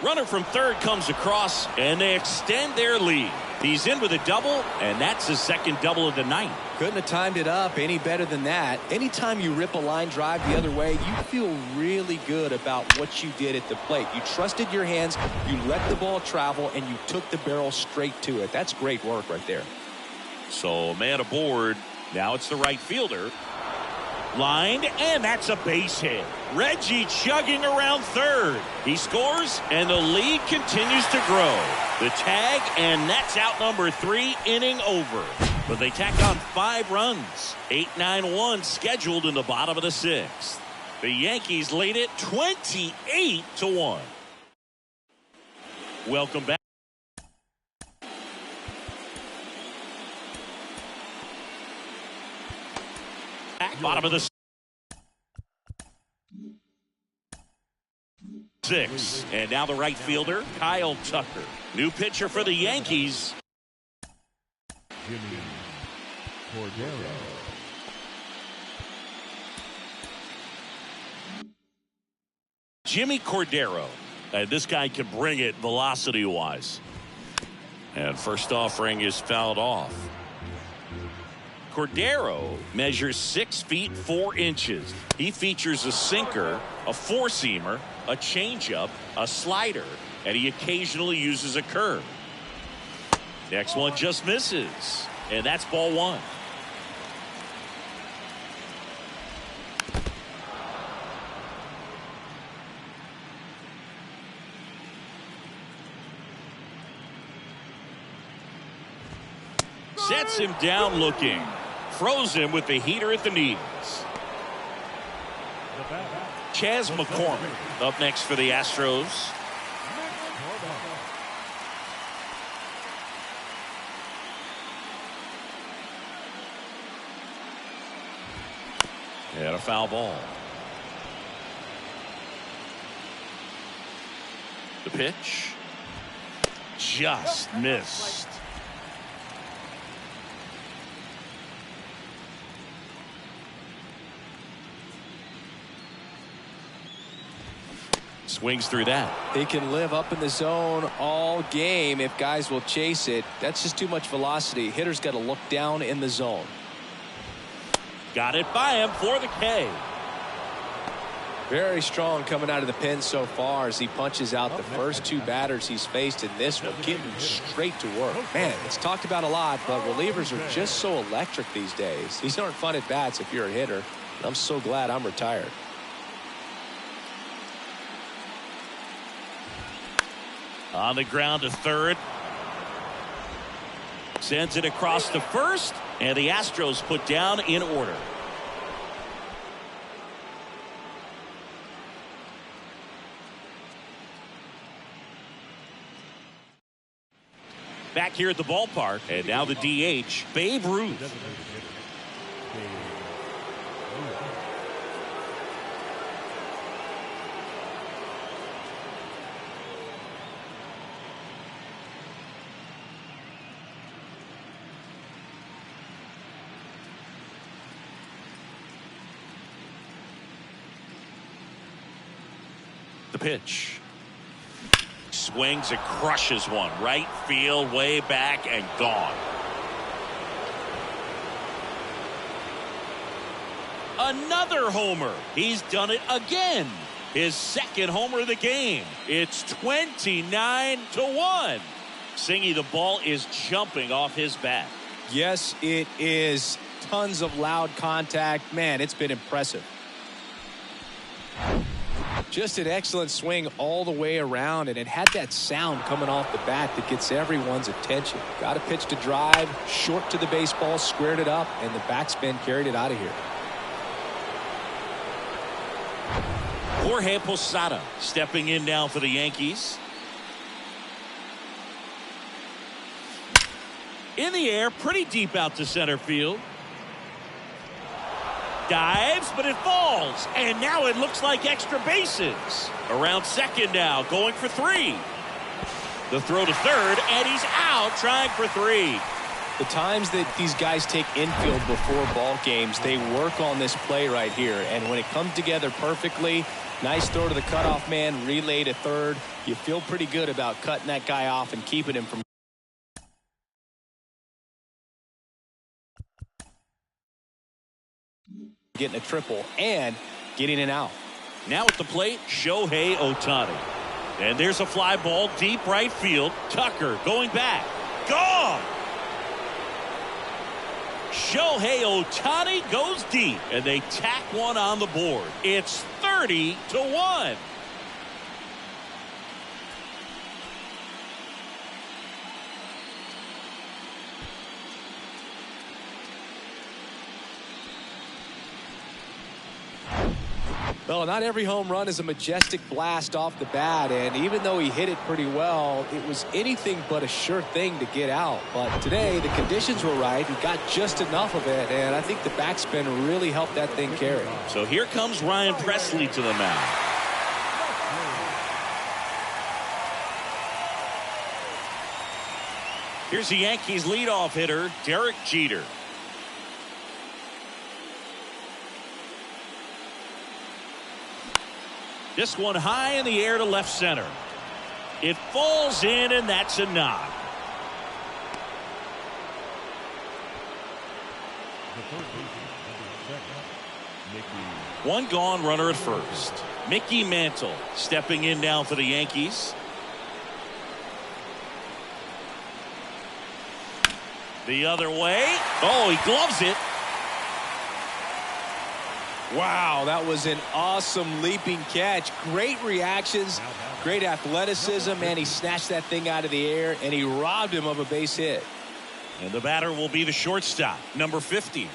Runner from third comes across, and they extend their lead. He's in with a double, and that's his second double of the night. Couldn't have timed it up any better than that. Anytime you rip a line drive the other way, you feel really good about what you did at the plate. You trusted your hands, you let the ball travel, and you took the barrel straight to it. That's great work right there. So man aboard. Now it's the right fielder. Lined, and that's a base hit. Reggie chugging around third. He scores, and the lead continues to grow. The tag, and that's out number 3, inning over. But they tack on 5 runs. 8-9-1 scheduled in the bottom of the 6th. The Yankees lead it 28-1. Welcome back. Bottom of the 6th. And now the right fielder, Kyle Tucker. New pitcher for the Yankees. Jimmy Cordero. Jimmy Cordero. This guy can bring it velocity-wise. And first offering is fouled off. Cordero measures 6 feet 4 inches. He features a sinker, a four-seamer, a changeup, a slider, and he occasionally uses a curve. Next one just misses, and that's ball 1. Sets him down looking. Throws him with the heater at the knees. Chas McCormick up next for the Astros. And a foul ball. The pitch. Just missed. Swings through that. He can live up in the zone all game if guys will chase it. That's just too much velocity. Hitter's got to look down in the zone. Got it by him for the K. Very strong coming out of the pen so far as he punches out the first 2 batters he's faced in this one, getting straight to work. Man, it's talked about a lot, but relievers are just so electric these days. These aren't fun at bats if you're a hitter. I'm so glad I'm retired. On the ground to third. Sends it across to first, and the Astros put down in order. Back here at the ballpark, and now the DH, Babe Ruth. The pitch. Swings and crushes one. Right field, way back, and gone. Another homer. He's done it again. His second homer of the game. It's 29-1. Singy, the ball is jumping off his bat. Yes, it is. Tons of loud contact. Man, it's been impressive. Just an excellent swing all the way around, and it had that sound coming off the bat that gets everyone's attention. Got a pitch to drive, short to the baseball, squared it up, and the backspin carried it out of here. Jorge Posada stepping in now for the Yankees. In the air, pretty deep out to center field. Dives, but it falls, and now it looks like extra bases. Around second now, going for 3. The throw to third, and he's out trying for 3. The times that these guys take infield before ball games, they work on this play right here, and when it comes together perfectly, nice throw to the cutoff man, relay to third, you feel pretty good about cutting that guy off and keeping him from getting a triple and getting an out. Now at the plate, Shohei Ohtani. And there's a fly ball deep right field. Tucker going back. Gone! Shohei Ohtani goes deep, and they tack one on the board. It's 30-1. Well, not every home run is a majestic blast off the bat, and even though he hit it pretty well, it was anything but a sure thing to get out. But today, the conditions were right. He got just enough of it, and I think the backspin really helped that thing carry. So here comes Ryan Presley to the mound. Here's the Yankees leadoff hitter, Derek Jeter. This one high in the air to left center. It falls in, and that's a knock. One gone, runner at first. Mickey Mantle stepping in now for the Yankees. The other way. Oh, he gloves it. Wow, that was an awesome leaping catch. Great reactions, great athleticism, and he snatched that thing out of the air, and he robbed him of a base hit. And the batter will be the shortstop, number 50.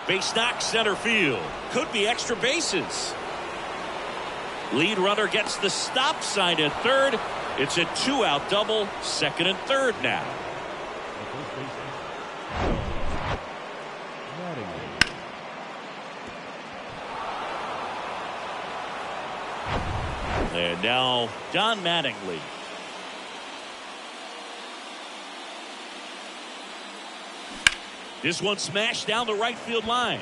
Base knock center field. Could be extra bases. Lead runner gets the stop sign at third. It's a 2-out double, second and third now. And now Don Mattingly. This one smashed down the right field line.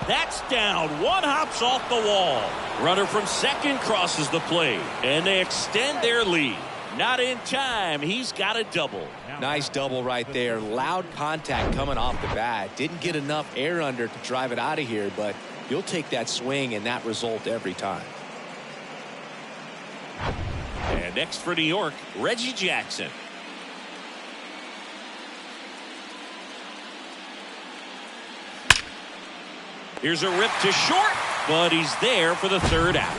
That's down. One hops off the wall. Runner from second crosses the plate, and they extend their lead. Not in time. He's got a double. Nice double right there. Loud contact coming off the bat. Didn't get enough air under to drive it out of here, but you'll take that swing and that result every time. And next for New York, Reggie Jackson. Here's a rip to short, but he's there for the third out.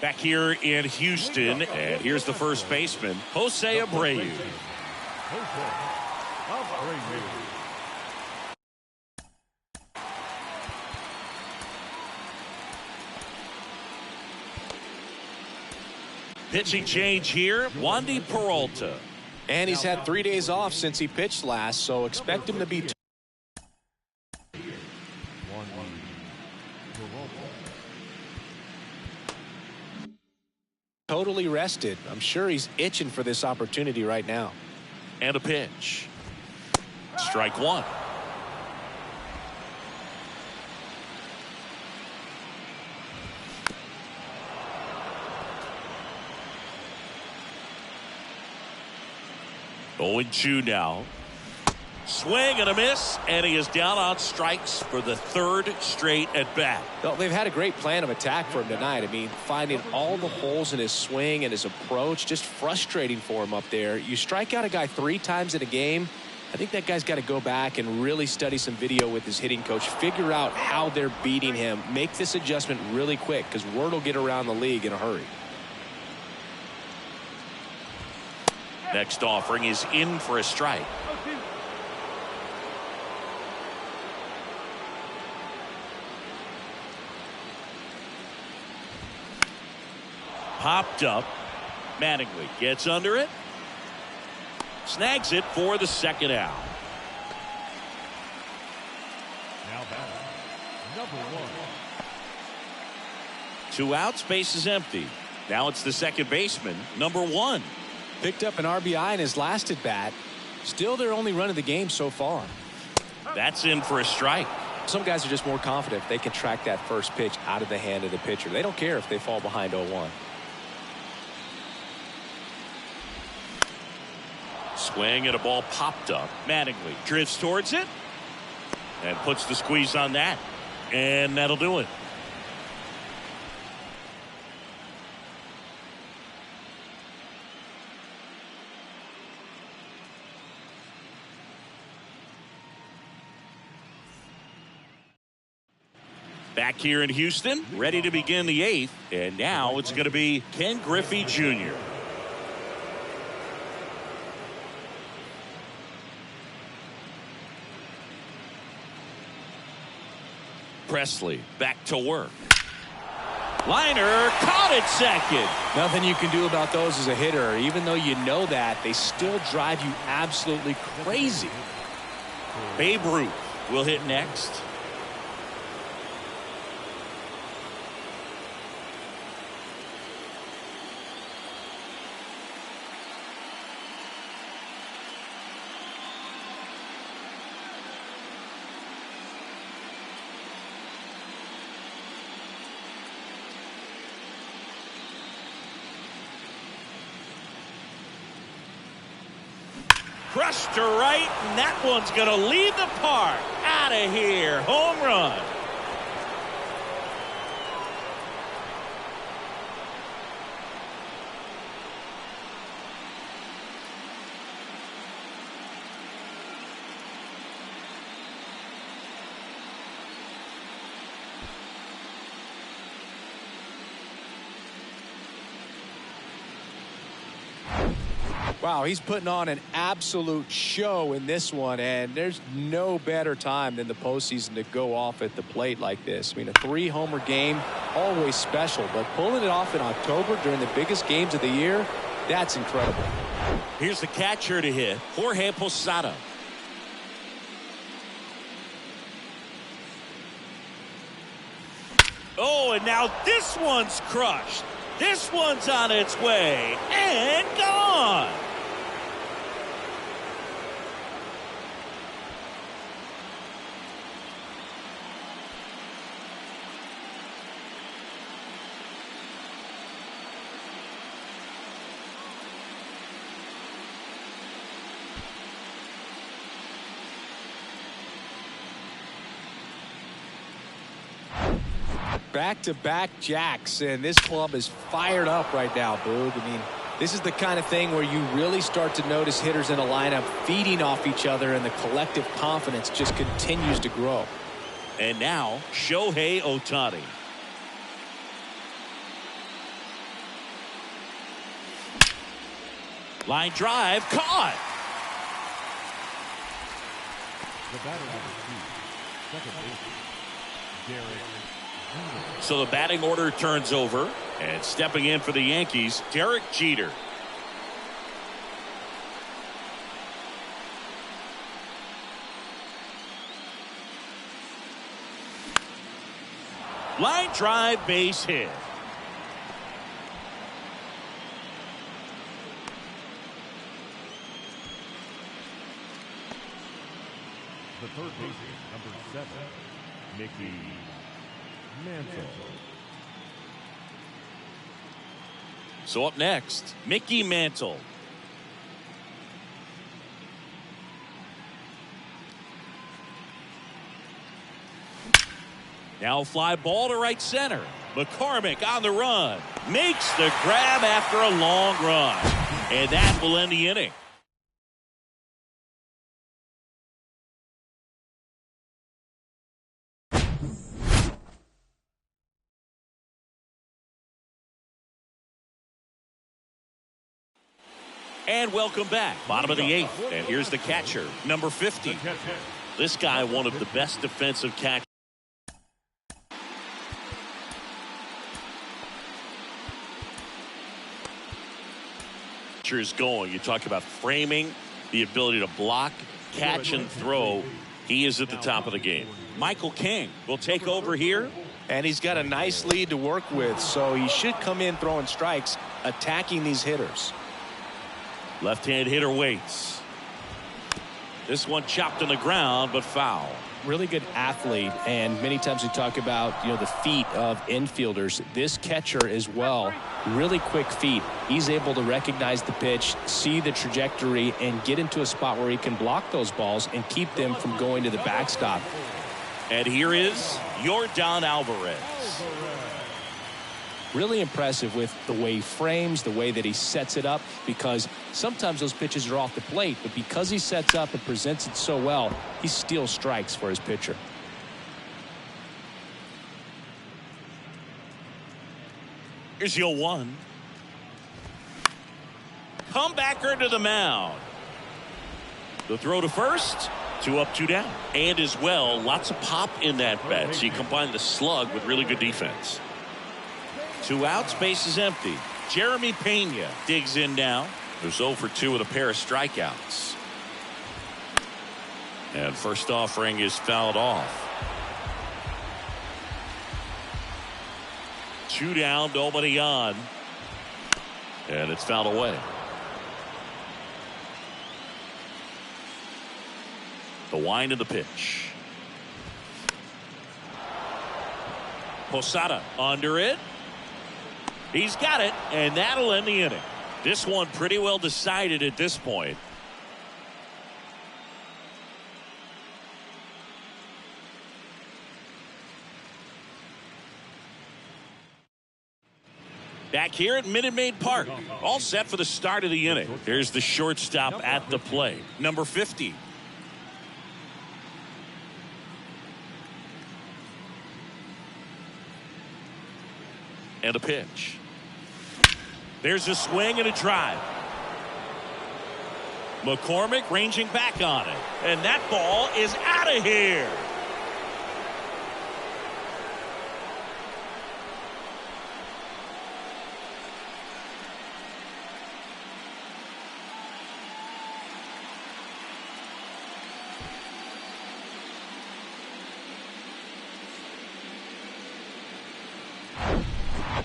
Back here in Houston, and here's the first baseman, Jose Abreu. Pitching change here, Wandy Peralta. And he's had 3 days off since he pitched last, so expect him to be totally rested. I'm sure he's itching for this opportunity right now. And a pitch. Strike one. Oh, 0-2 now. Swing and a miss, and he is down on strikes for the third straight at bat. Well, they've had a great plan of attack for him tonight. I mean, finding all the holes in his swing and his approach, just frustrating for him up there. You strike out a guy 3 times in a game, I think that guy's got to go back and really study some video with his hitting coach, figure out how they're beating him, make this adjustment really quick, because word will get around the league in a hurry. Next offering is in for a strike. Popped up. Mattingly gets under it. Snags it for the second out. Now batting, number 1. 2 outs, base is empty. Now it's the second baseman, number 1. Picked up an RBI in his last at bat. Still their only run of the game so far. That's in for a strike. Some guys are just more confident if they can track that first pitch out of the hand of the pitcher. They don't care if they fall behind 0-1. Swing and a ball popped up. Mattingly drifts towards it and puts the squeeze on that. And that'll do it. Back here in Houston, ready to begin the 8th. And now it's going to be Ken Griffey Jr. Presley back to work. Liner caught at second. Nothing you can do about those as a hitter. Even though you know that, they still drive you absolutely crazy. Babe Ruth will hit next. crushed to right, and that one's going to leave the park. Out of here. Home run. Wow, he's putting on an absolute show in this one, and there's no better time than the postseason to go off at the plate like this. I mean, a 3-homer game, always special, but pulling it off in October during the biggest games of the year, that's incredible. Here's the catcher to hit, Jorge Posada. Oh, and now this one's crushed. This one's on its way and gone. Back-to-back jacks, and this club is fired up right now, Boog. I mean, this is the kind of thing where you really start to notice hitters in a lineup feeding off each other, and the collective confidence just continues to grow. And now, Shohei Ohtani. Line drive, caught. The batter number 2, second baseman, Derek. So the batting order turns over, and stepping in for the Yankees, Derek Jeter. Line drive, base hit. The third baseman, number 7, Mickey Mantle. So up next, Mickey Mantle. Now fly ball to right center. McCormick on the run. Makes the grab after a long run. And that will end the inning. And welcome back. Bottom of the 8th. And here's the catcher, number 50. This guy, one of the best defensive catchers. Going. You talk about framing, the ability to block, catch, and throw. He is at the top of the game. Michael King will take over here. And he's got a nice lead to work with, so he should come in throwing strikes, attacking these hitters. Left-hand hitter waits. This one chopped on the ground, but foul. Really good athlete, and many times we talk about, the feet of infielders. This catcher as well, really quick feet. He's able to recognize the pitch, see the trajectory, and get into a spot where he can block those balls and keep them from going to the backstop. And here is Yordan Alvarez. Really impressive with the way he frames, the way that he sets it up, because sometimes those pitches are off the plate, but because he sets up and presents it so well, he steals strikes for his pitcher. Here's your 1. Comebacker to the mound. The throw to first. 2 up, 2 down. And as well, lots of pop in that bat. So you combine the slug with really good defense. 2 outs, base is empty. Jeremy Pena digs in now. There's 0 for 2 with a pair of strikeouts. And first offering is fouled off. 2 down, nobody on. And it's fouled away. The wind of the pitch. Posada under it. He's got it, and that'll end the inning. This one pretty well decided at this point. Back here at Minute Maid Park, all set for the start of the inning. Here's the shortstop at the plate, number 50. And a pitch. There's a swing and a drive. McCormick ranging back on it. And that ball is out of here.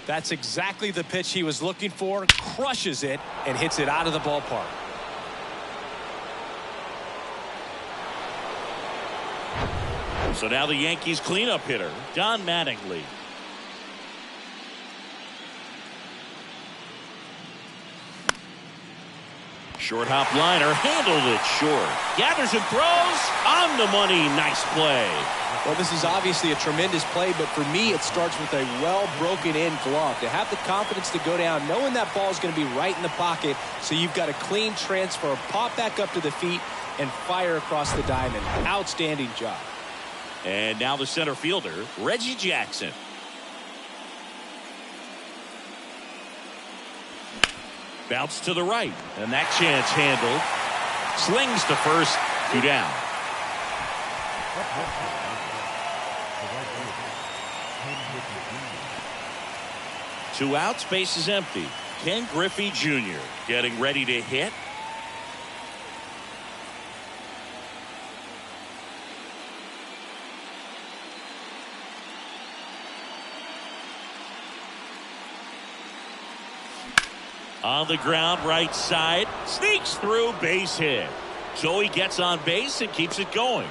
That's exactly the pitch he was looking for. Crushes it and hits it out of the ballpark. So now the Yankees cleanup hitter, Don Mattingly. Short hop liner, handled it short. Gathers and throws on the money. Nice play. Well, this is obviously a tremendous play, but for me, it starts with a well broken in glove. To have the confidence to go down, knowing that ball is going to be right in the pocket, so you've got a clean transfer, pop back up to the feet, and fire across the diamond. Outstanding job. And now the center fielder, Reggie Jackson. Bounce to the right, and that chance handled. Slings to first, 2 down. 2 outs, base is empty. Ken Griffey Jr. getting ready to hit. On the ground, right side, sneaks through, base hit. So he gets on base and keeps it going.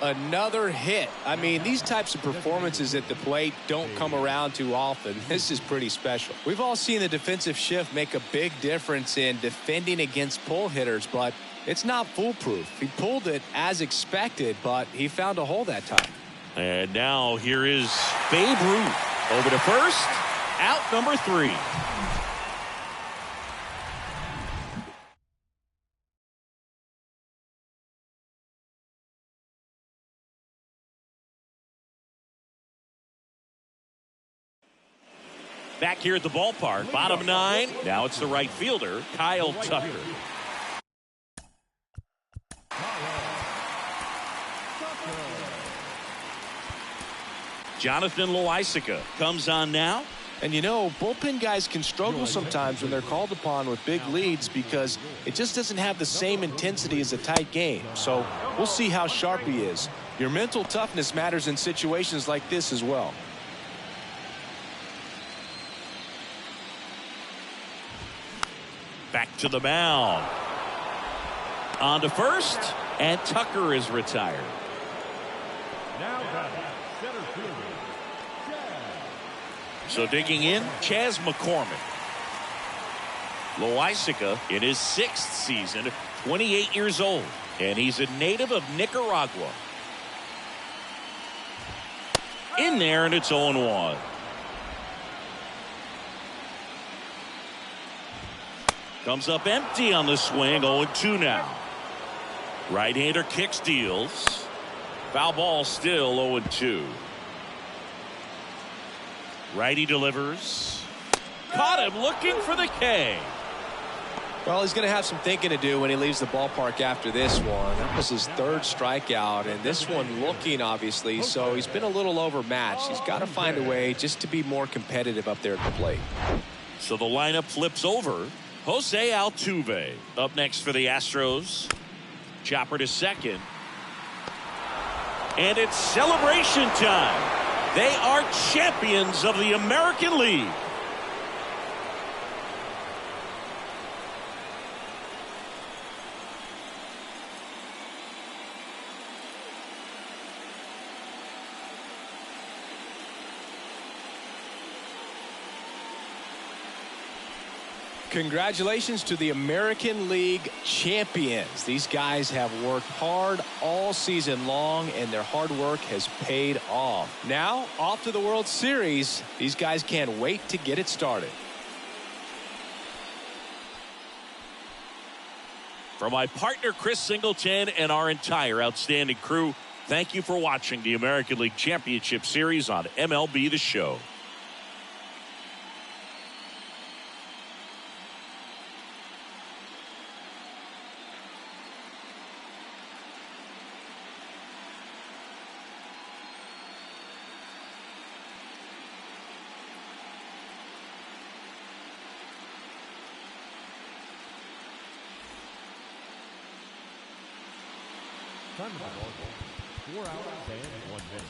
Another hit. I mean, these types of performances at the plate don't come around too often. This is pretty special. We've all seen the defensive shift make a big difference in defending against pull hitters, but it's not foolproof. He pulled it as expected, but he found a hole that time. And now here is Babe Ruth. Over to first. Out number 3. Back here at the ballpark, bottom 9. Now it's the right fielder, Kyle Tucker. Jonathan Loaisiga comes on now. And you know, bullpen guys can struggle sometimes when they're called upon with big leads because it just doesn't have the same intensity as a tight game. So we'll see how sharp he is. Your mental toughness matters in situations like this as well. Back to the mound. On to first, and Tucker is retired. Now batting, center fielder. So digging in, Chas McCormick. Loaisiga in his 6th season, 28 years old, and he's a native of Nicaragua. In there, and it's 0-1. Comes up empty on the swing, 0-2 now. Right-hander kicks, deals. Foul ball still 0-2. Righty delivers. Caught him looking for the K. Well, he's going to have some thinking to do when he leaves the ballpark after this one. That was his 3rd strikeout, and this one looking, obviously, so he's been a little overmatched. He's got to find a way just to be more competitive up there at the plate. So the lineup flips over. Jose Altuve up next for the Astros. Chopper to second. And it's celebration time. They are champions of the American League. Congratulations to the American League champions. These guys have worked hard all season long, and their hard work has paid off. Now, off to the World Series. These guys can't wait to get it started. For my partner, Chris Singleton, and our entire outstanding crew, thank you for watching the American League Championship Series on MLB The Show. Time of the ball, 4 hours and 1 minute.